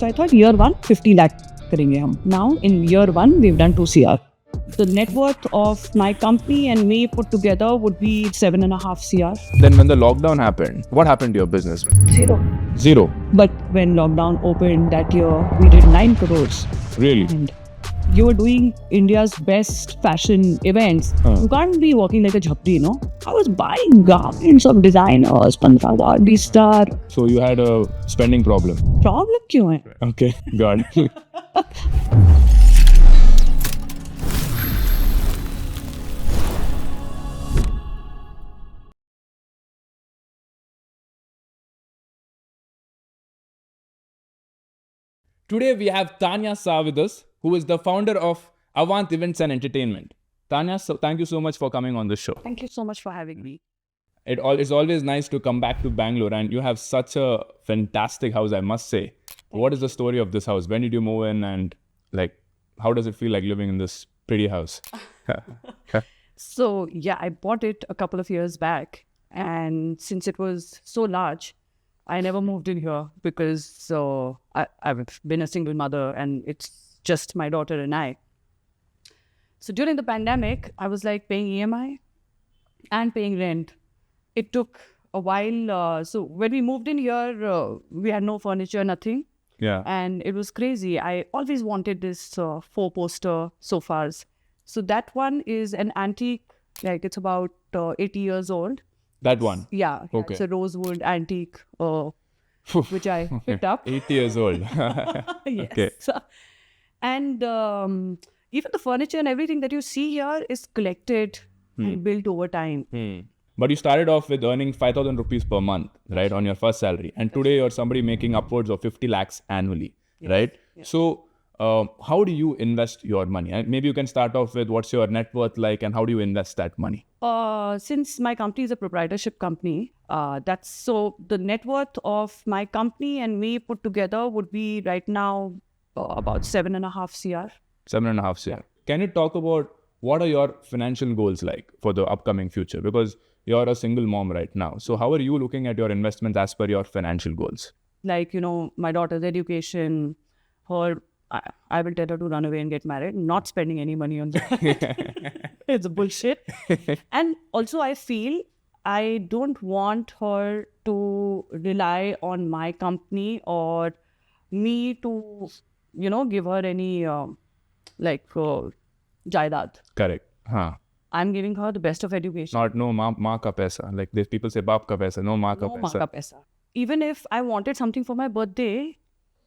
So I thought year one, 50 lakh करेंगे हम. Now in year one, we've done 2 CR. The net worth of my company and me put together would be 7.5 CR. Then when the lockdown happened, what happened to your business? Zero. But when lockdown opened that year, we did 9 crores. Really? And you were doing India's best fashion events. You can't be walking like a jhapri, no? I was buying garments of designers, 15,000, 20,000. So you had a spending problem. Problem क्यों है? Okay, got it. Today we have Tanya Shah with us, who is the founder of Avant Events and Entertainment. Tanya, so thank you so much for coming on this show. Thank you so much for having me. It's always nice to come back to Bangalore, and you have such a fantastic house, I must say. What is the story of this house? When did you move in, and like, how does it feel like living in this pretty house? So yeah, I bought it a couple of years back, and since it was so large, I never moved in here because I've been a single mother and it's just my daughter and I. So during the pandemic, I was like paying EMI and paying rent. It took a while. So when we moved in here, we had no furniture, nothing. Yeah. And it was crazy. I always wanted this 4-poster sofas. So that one is an antique, like it's about 80 years old. That one? Yeah. Okay. It's a rosewood antique, which I picked up. 80 years old. Yes. Okay. And even the furniture and everything that you see here is collected and built over time. But you started off with earning 5,000 rupees per month, right, on your first salary. And today you're somebody making upwards of 50 lakhs annually, right? Yes. So how do you invest your money? And maybe you can start off with what's your net worth like and how do you invest that money? Since my company is a proprietorship company, so the net worth of my company and me put together would be right now about 7.5 CR. 7.5 CR. Can you talk about what are your financial goals like for the upcoming future? Because you're a single mom right now. So how are you looking at your investments as per your financial goals? Like, my daughter's education, I will tell her to run away and get married, not spending any money on that. It's bullshit. And also I feel I don't want her to rely on my company or me to, give her any jaidaad. Correct. Huh. I'm giving her the best of education. Not no maa ka paisa. Like these people say baap ka paisa, no maa ka No paisa. maa ka paisa. Even if I wanted something for my birthday,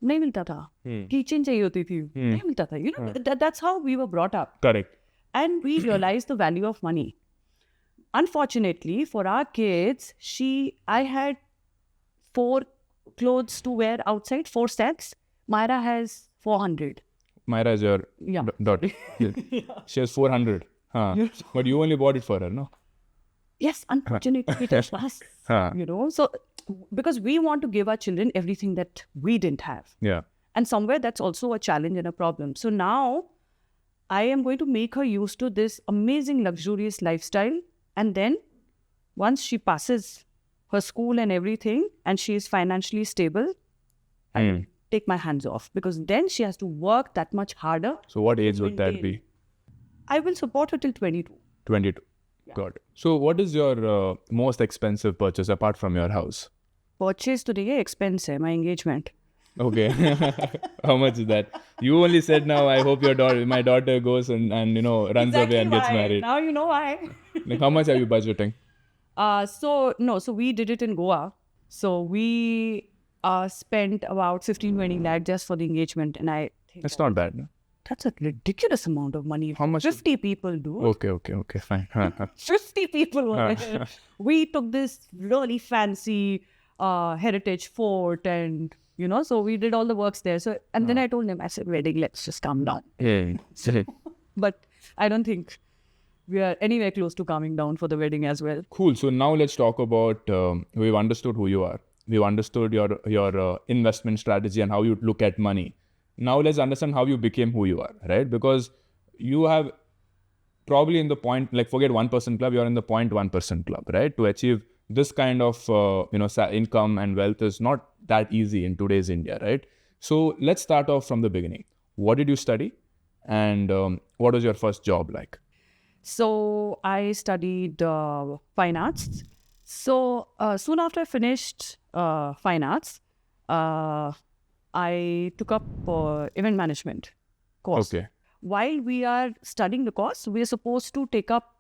नहीं मिलता था. Keychain चाहिए होती थी. नहीं मिलता था. That's how we were brought up. Correct. And we realized the value of money. Unfortunately, for our kids, I had 4 clothes to wear outside, 4 sets. Myra has 400. Myra is your daughter. Yeah. She has 400. Huh. Yes. But you only bought it for her, no? Yes, unfortunately, it was us. So because we want to give our children everything that we didn't have. Yeah. And somewhere that's also a challenge and a problem. So now I am going to make her used to this amazing luxurious lifestyle. And then once she passes her school and everything and she is financially stable, I will take my hands off because then she has to work that much harder. So what age would that be? I will support her till 22. 22. Yeah. Got it. So what is your most expensive purchase apart from your house? Purchase today expensive, my engagement. Okay. How much is that? You only said now, I hope my daughter goes and runs away and gets married. Now you know why. Like how much are you budgeting? So we did it in Goa. So we spent about 15-20 lakh just for the engagement. And I think That's not bad. No? That's a ridiculous amount of money. How much? 50 people do. Okay, fine. 50 people were there. We took this really fancy heritage fort and, so we did all the works there. So, and then I told him, I said, wedding, let's just calm down. Yeah. But I don't think we are anywhere close to calming down for the wedding as well. Cool. So now let's talk about, we've understood who you are. We've understood your investment strategy and how you look at money. Now let's understand how you became who you are, right? Because you have probably in the point, like forget 1% club, you're in the 0.1% club, right? To achieve this kind of, income and wealth is not that easy in today's India, right? So let's start off from the beginning. What did you study? And what was your first job like? So I studied fine arts. So soon after I finished fine arts, I took up event management course. Okay. While we are studying the course, we are supposed to take up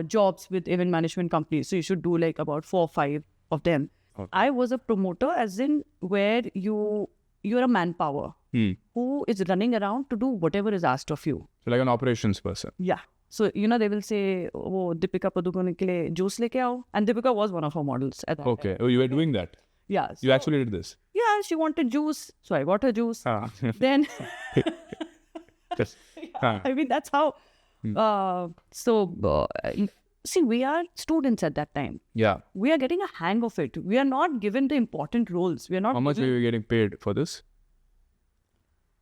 jobs with event management companies. So you should do like about 4 or 5 of them. Okay. I was a promoter, as in where you're a manpower who is running around to do whatever is asked of you. So like an operations person. Yeah. So, they will say, oh, Deepika Padukone ke liye juice leke aao. And Deepika was one of her models at that time. Okay. Oh, you were doing that? Yeah. You actually did this? Yeah, she wanted juice. So I got her juice. Then, I mean, that's how. See, we are students at that time. Yeah. We are getting a hang of it. We are not given the important roles. We are not. How much were you getting paid for this?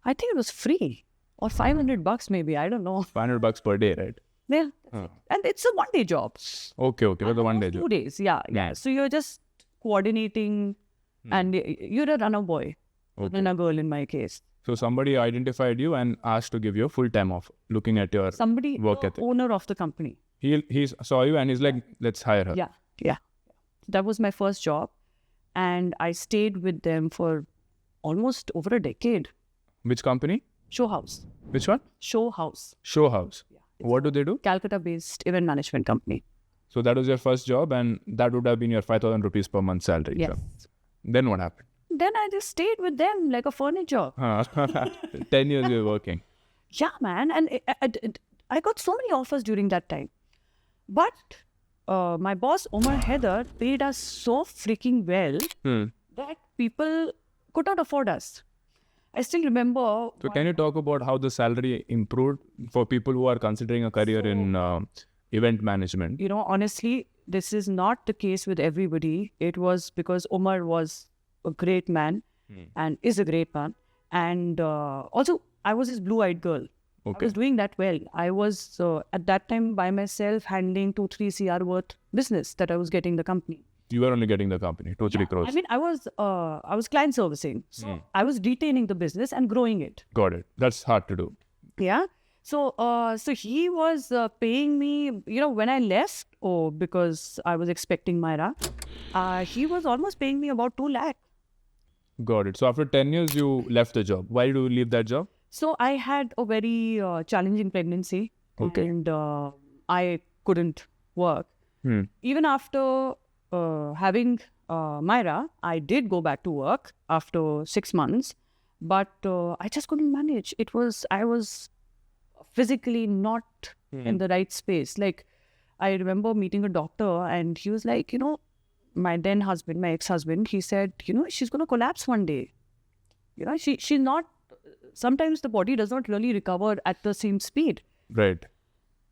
I think it was free or $500 maybe. I don't know. $500 per day, right? Yeah. And it's a one-day job. Okay. For the one day job. 2 days. Yeah. So you're just coordinating and you're a runner boy. Okay. Runner girl in my case. So somebody identified you and asked to give you a full-time offer, looking at your Somebody, work the ethic. owner of the company. He saw you and he's like, let's hire her. Yeah. That was my first job. And I stayed with them for almost over a decade. Which company? Show House. Which one? Show House. Show House. Yeah. What do they do? Calcutta-based event management company. So that was your first job and that would have been your 5,000 rupees per month salary. Yes. So then what happened? Then I just stayed with them like a furniture. 10 years you were working. Yeah, man. And I got so many offers during that time. But my boss, Omar Heather, paid us so freaking well that people could not afford us. I still remember. So can you talk about how the salary improved for people who are considering a career in event management? Honestly, this is not the case with everybody. It was because Omar was a great man and is a great man. And also, I was his blue-eyed girl. Okay. I was doing that well. I was at that time by myself handling 2-3 CR worth business that I was getting the company. You were only getting the company, 2-3 crores. I mean, I was client servicing. So I was retaining the business and growing it. Got it. That's hard to do. Yeah. So he was paying me, when I left, because I was expecting Myra, he was almost paying me about 2 lakh. Got it. So after 10 years, you left the job. Why did you leave that job? So I had a very challenging pregnancy. Okay. And I couldn't work. Even after having Myra, I did go back to work after 6 months, but I just couldn't manage. I was physically not in the right space. Like, I remember meeting a doctor and he was like, my then husband, my ex-husband, he said, she's going to collapse one day. She's not, sometimes the body does not really recover at the same speed. Right.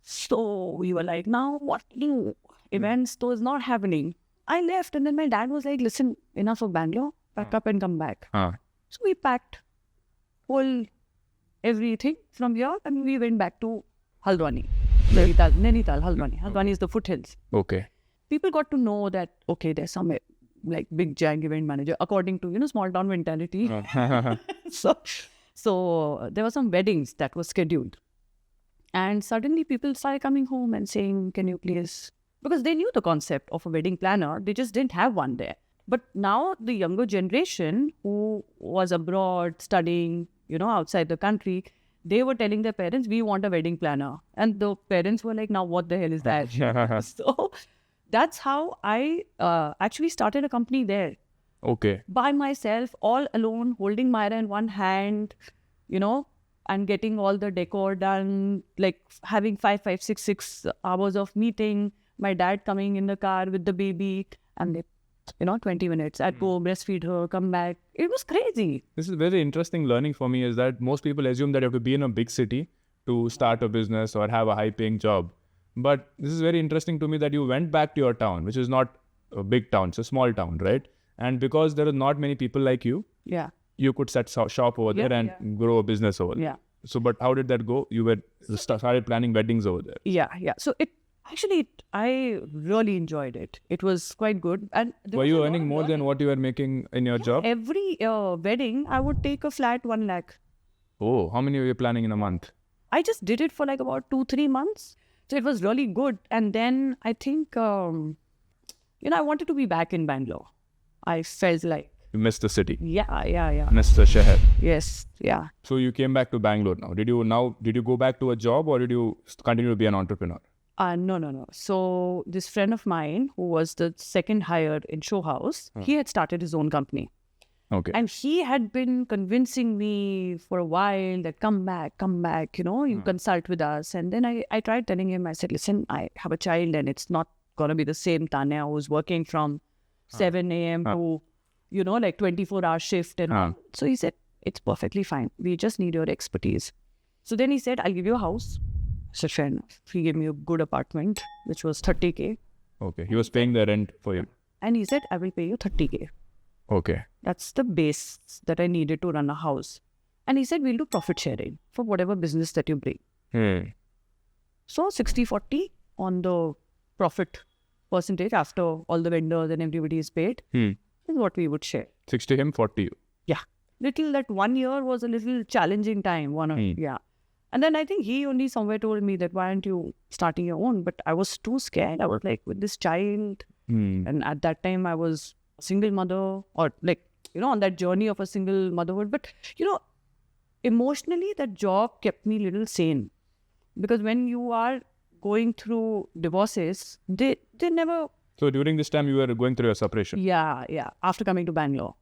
So we were like, now what to do? Events, though, is not happening. I left and then my dad was like, listen, enough of Bangalore, pack up and come back. So we packed everything from here and we went back to Haldwani. Nainital, Haldwani. Haldwani is the foothills. Okay. People got to know that, okay, there's some like big giant event manager, according to, small town mentality. So there were some weddings that were scheduled. And suddenly people started coming home and saying, can you please, because they knew the concept of a wedding planner, they just didn't have one there. But now the younger generation who was abroad studying, outside the country, they were telling their parents, we want a wedding planner. And the parents were like, now what the hell is that? So that's how I actually started a company there. Okay. By myself, all alone, holding Myra in one hand, and getting all the decor done, like having 6 hours of meeting, my dad coming in the car with the baby, and they, 20 minutes, I'd go breastfeed her, come back. It was crazy. This is very interesting learning for me is that most people assume that you have to be in a big city to start a business or have a high paying job. But this is very interesting to me that you went back to your town, which is not a big town, it's a small town, right? And because there are not many people like you, you could set shop over there and grow a business over there. So, but how did that go? You started planning weddings over there. Yeah. So Actually, I really enjoyed it. It was quite good. And there Were was a you lot earning of more than learning. what you were making in your job? Every wedding, I would take a flat 1 lakh. Oh, how many were you planning in a month? I just did it for like about 2-3 months. So it was really good. And then I think, I wanted to be back in Bangalore. I felt like, You missed the city, yeah. missed the shahar. Yes, yeah. So you came back to Bangalore now. Did you go back to a job or did you continue to be an entrepreneur? No. So this friend of mine who was the second hire in Show House, he had started his own company. Okay. And he had been convincing me for a while that come back, you consult with us. And then I tried telling him, I said, listen, I have a child and it's not going to be the same Tanya who's working from 7 a.m. to, like 24-hour shift. And all. So he said, it's perfectly fine. We just need your expertise. So then he said, I'll give you a house. I said, fair enough. He gave me a good apartment, which was 30K. Okay. He was paying the rent for you. And he said, I will pay you 30K. Okay. That's the base that I needed to run a house. And he said, we'll do profit sharing for whatever business that you bring. So 60-40 on the profit percentage after all the vendors and everybody is paid is what we would share. 60 him, 40 you. Yeah. That 1 year was a little challenging time. Yeah. And then I think he only somewhere told me that why aren't you starting your own? But I was too scared. I was like with this child. And at that time I was a single mother or on that journey of a single motherhood. But, emotionally that job kept me a little sane. Because when you are going through divorces, they never... So during this time you were going through your separation. Yeah. After coming to Bangalore.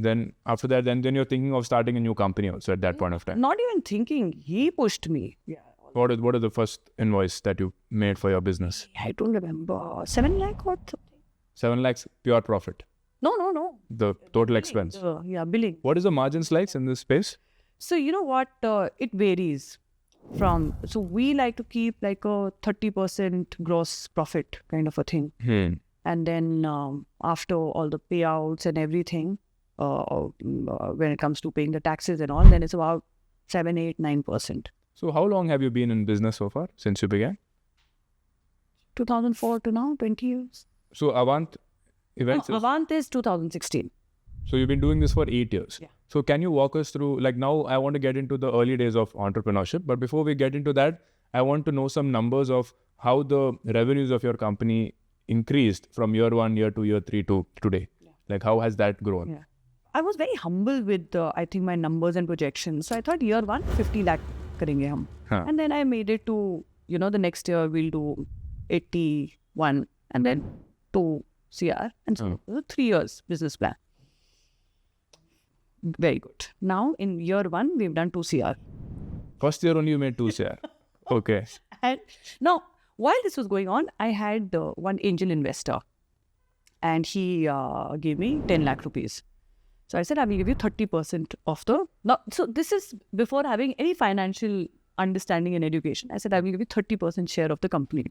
Then after that, then you're thinking of starting a new company also at that point of time. Not even thinking. He pushed me. Yeah. What is the first invoice that you made for your business? I don't remember. 7 lakh or something. 7 lakhs pure profit. No. The total expense. Billing. What is the margins like in this space? So you know what? It varies so we like to keep like a 30% gross profit kind of a thing. And then after all the payouts and everything, when it comes to paying the taxes and all, then it's about 7, 8, 9%. So how long have you been in business so far since you began? 2004 to now, 20 years. So Avant Events Avant is 2016. So you've been doing this for 8 years. Yeah. So can you walk us through, now I want to get into the early days of entrepreneurship, but before we get into that, I want to know some numbers of how the revenues of your company increased from year 1, year 2, year 3 to today. Yeah. How has that grown? Yeah. I was very humble with, I think, my numbers and projections. So I thought year 1, 50 lakh karenge hum. And then I made it to, the next year we'll do 81 and then 2 CR. And so 3 years business plan. Very good. Now in year 1, we've done 2 CR. First year only you made 2 CR. Okay. And now, while this was going on, I had one angel investor and he gave me 10 lakh rupees. So I said, I will give you 30% of the... Now, so this is before having any financial understanding and education. I said, I will give you 30% share of the company.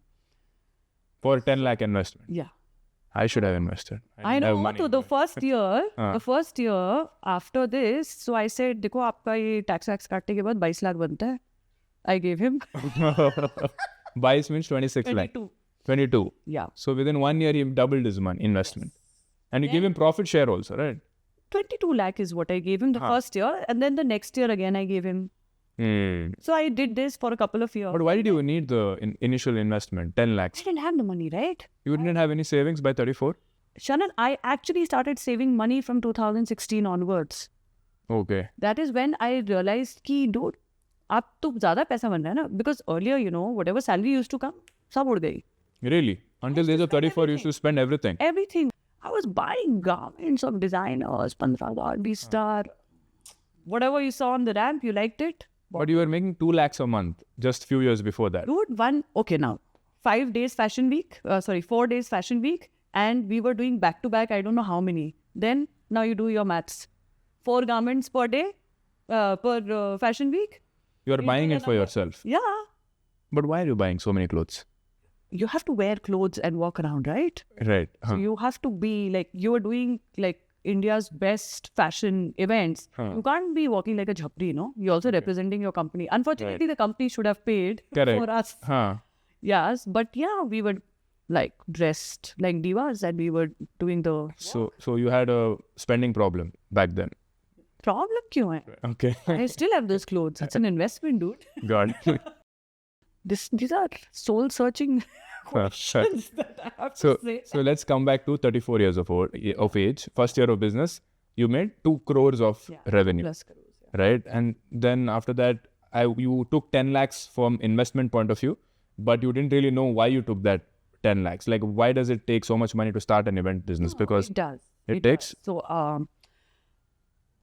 For 10 lakh investment? Yeah. I should have invested. I know. So the first year after this, so I said, देखो आपका ये tax काटने के बाद 22 लाख बनता है. I gave him 22 means 26 lakh. 22. Yeah. So within 1 year he doubled his money investment. Yes. And you gave him profit share also, right? 22 lakh is what I gave him the first year, and then the next year again I gave him. So I did this for a couple of years. But why did you need the initial investment, 10 lakhs? I didn't have the money, right? You didn't have any savings by 34? Shannon, I actually started saving money from 2016 onwards. Okay. That is when I realized कि dude, अब तो ज़्यादा पैसा बन रहा है ना? Because earlier, whatever salary used to come, सब उड़ गई. Really? Until the age of 34, you used to spend everything? Everything. I was buying garments of designers, 15,000, 20,000. Whatever you saw on the ramp, you liked it. But you were making 2 lakhs a month just few years before that. Dude, now 4 days fashion week, and we were doing back-to-back, I don't know how many. Then, now you do your maths. 4 garments per day, per fashion week. You are buying it for yourself. Yeah. But why are you buying so many clothes? You have to wear clothes and walk around, right? Right. So you have to be you are doing India's best fashion events. You can't be walking like a jhapri, You're also representing your company. Unfortunately, the company should have paid for us. Yes, but yeah, we were like dressed like divas and we were doing the So you had a spending problem back then. problem kyun hai? Okay. I still have those clothes. It's an investment, dude. God. These are soul searching questions that I have to say. So let's come back to 34 years of age. First year of business, you made 2 crores of revenue, Plus crores, yeah. right? And then after that, you took 10 lakhs from investment point of view, but you didn't really know why you took that 10 lakhs. Like, why does it take so much money to start an event business? Because It does. it takes. Does. So,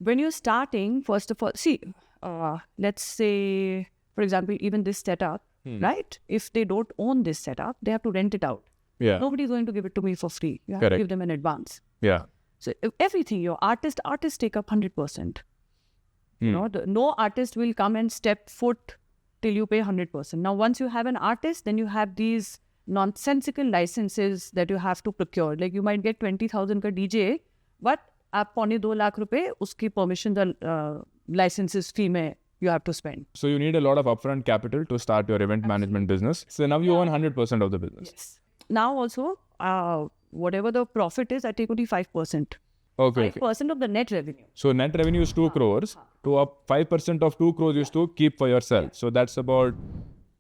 when you're starting, first of all, see, let's say, for example, even this setup, right? If they don't own this setup, they have to rent it out. Yeah. Nobody's going to give it to me for free. You have Correct. to give them in advance. Yeah. So everything, your artists take up 100%. You know, no artist will come and step foot till you pay 100%. Now, once you have an artist, then you have these nonsensical licenses that you have to procure. Like you might get 20,000 ka DJ, but आप 2.25 lakh रुपए उसकी permission the licenses fee में you have to spend. So you need a lot of upfront capital to start your event management business. So now you own 100% of the business. Yes. Now also, whatever the profit is, I take only 5%. Okay. 5% of the net revenue. So net revenue is 2 crores. To up 5% of 2 crores used to keep for yourself. So that's about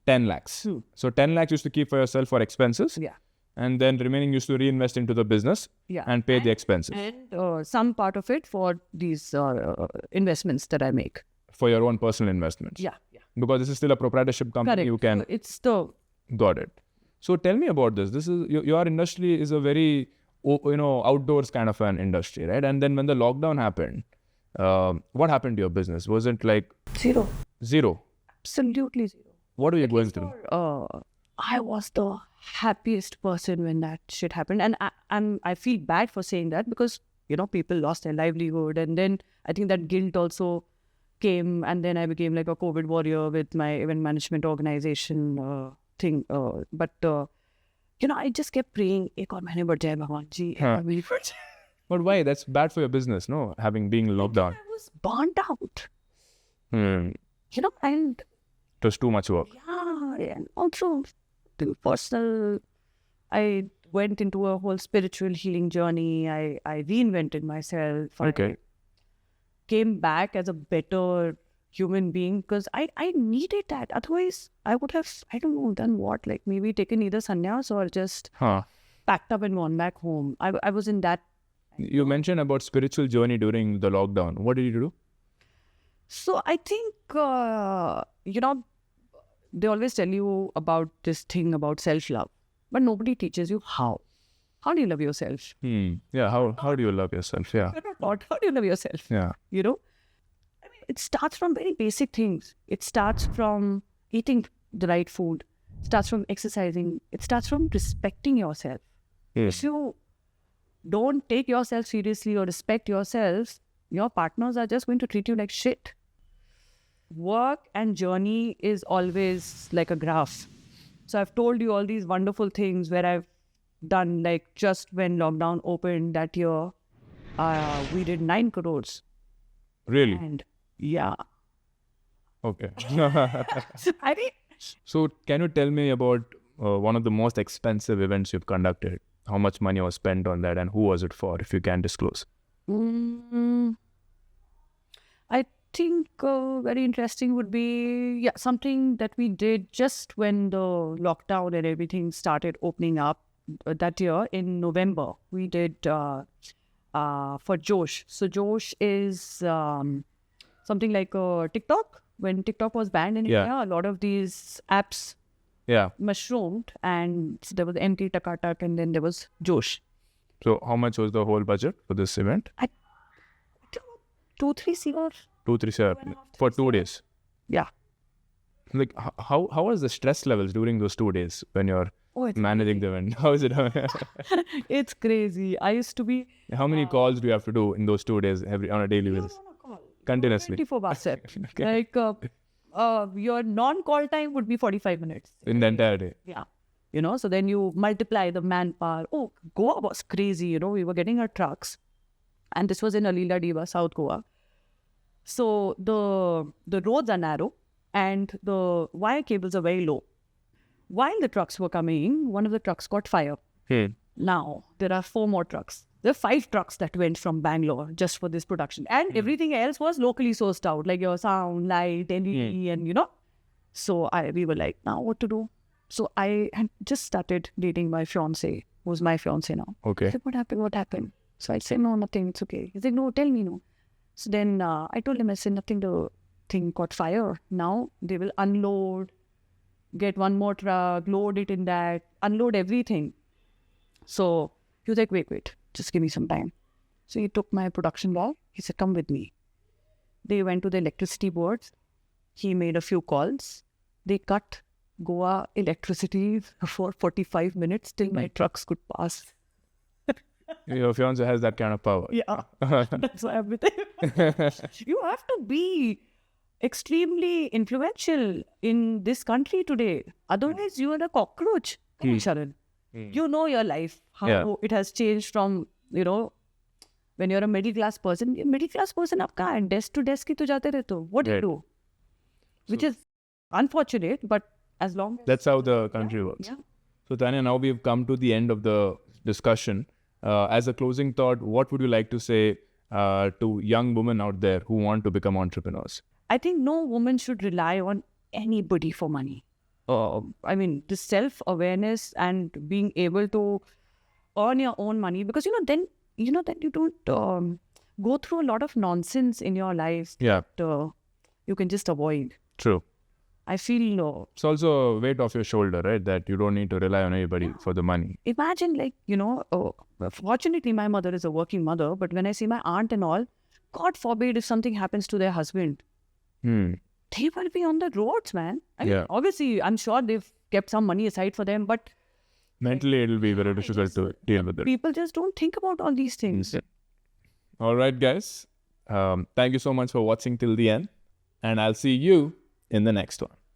10 lakhs. So 10 lakhs used to keep for yourself for expenses. Yeah. And then remaining used to reinvest into the business and pay the expenses. And some part of it for these investments that I make. For your own personal investments. Yeah. Because this is still a proprietorship company. Correct. You can. So it's the... Got it. So tell me about this. This is your industry is a very outdoors kind of an industry, right? And then when the lockdown happened, what happened to your business? Was it like Zero. Absolutely zero. What were you going through? I was the happiest person when that shit happened, and I feel bad for saying that because people lost their livelihood, and then I think that guilt also came, and then I became like a COVID warrior with my event management organization thing. But I just kept praying, "Ek aur mahine badh jaye Bhagwan ji." But why? That's bad for your business, no? Being locked down. I was burnt out. And it was too much work. Yeah, and also the personal. I went into a whole spiritual healing journey. I reinvented myself. Okay. I came back as a better human being because I needed that. Otherwise, I would have, I don't know, done what? Like maybe taken either sannyas or just packed up and gone back home. I was in that. You mentioned about spiritual journey during the lockdown. What did you do? So I think, they always tell you about this thing about self-love, but nobody teaches you how. How do you love yourself? Yeah, how do you love yourself? Yeah. How do you love yourself? Yeah. I mean, it starts from very basic things. It starts from eating the right food. It starts from exercising. It starts from respecting yourself. If you don't take yourself seriously or respect yourself, your partners are just going to treat you like shit. Work and journey is always like a graph. So I've told you all these wonderful things where I've done, like just when lockdown opened that year, we did 9 crores. Really? And yeah. Okay. I mean, So can you tell me about one of the most expensive events you've conducted? How much money was spent on that and who was it for, if you can disclose? I think very interesting would be something that we did just when the lockdown and everything started opening up that year in November. We did for Josh. So Josh is something like TikTok. When TikTok was banned in India, a lot of these apps mushroomed, and there was MT Takatak, and then there was Josh. So how much was the whole budget for this event? 2-3 CR. 2-3 CR for 2 days. Yeah. Like how was the stress levels during those 2 days when you're managing the event? How is it? It's crazy. I used to be. How many calls do you have to do in those 2 days on a daily basis? Continuously. 24 WhatsApp. Like your non-call time would be 45 minutes. In the entire day. Yeah. So then you multiply the manpower. Oh, Goa was crazy. We were getting our trucks. And this was in Alila Diva, South Goa. So the roads are narrow and the wire cables are very low. while the trucks were coming, one of the trucks caught fire. Now, there are 4 more trucks. There are 5 trucks that went from Bangalore just for this production. And everything else was locally sourced out, like your sound, light, LED, and you know. So we were like, now what to do? So I had just started dating my fiance, who's my fiance now. Okay. I said, what happened? What happened? So I said, no, nothing, it's okay. He said, no, tell me, no. So then I told him, I said, nothing, the thing caught fire. Now they will unload, get one more truck, load it in that, unload everything. So he was like, wait, just give me some time. So he took my production log. He said, come with me. They went to the electricity boards. He made a few calls. They cut Goa electricity for 45 minutes till my trucks could pass. Your fiance has that kind of power. Yeah, that's why I'm with him. You have to be extremely influential in this country today. Otherwise, you are a cockroach. Come on, Sharan. You know your life, how it has changed from, you know, when you're a middle class person. Middle class person, आप कहाँ हैं? Desk to desk ही तो जाते रहते हो. What do you do? Which is unfortunate, but as long as... That's how the country works. Yeah. So Tanya, now we've come to the end of the discussion. As a closing thought, what would you like to say to young women out there who want to become entrepreneurs? I think no woman should rely on anybody for money. I mean, the self-awareness and being able to earn your own money, because, then you don't go through a lot of nonsense in your life that you can just avoid. True. I feel... it's also a weight off your shoulder, right? That you don't need to rely on anybody for the money. Imagine, fortunately, my mother is a working mother, but when I see my aunt and all, God forbid if something happens to their husband, they will be on the roads, man. I mean, obviously, I'm sure they've kept some money aside for them, but... mentally, it'll be very difficult to deal with it. People just don't think about all these things. All right, guys. Thank you so much for watching till the end. And I'll see you in the next one.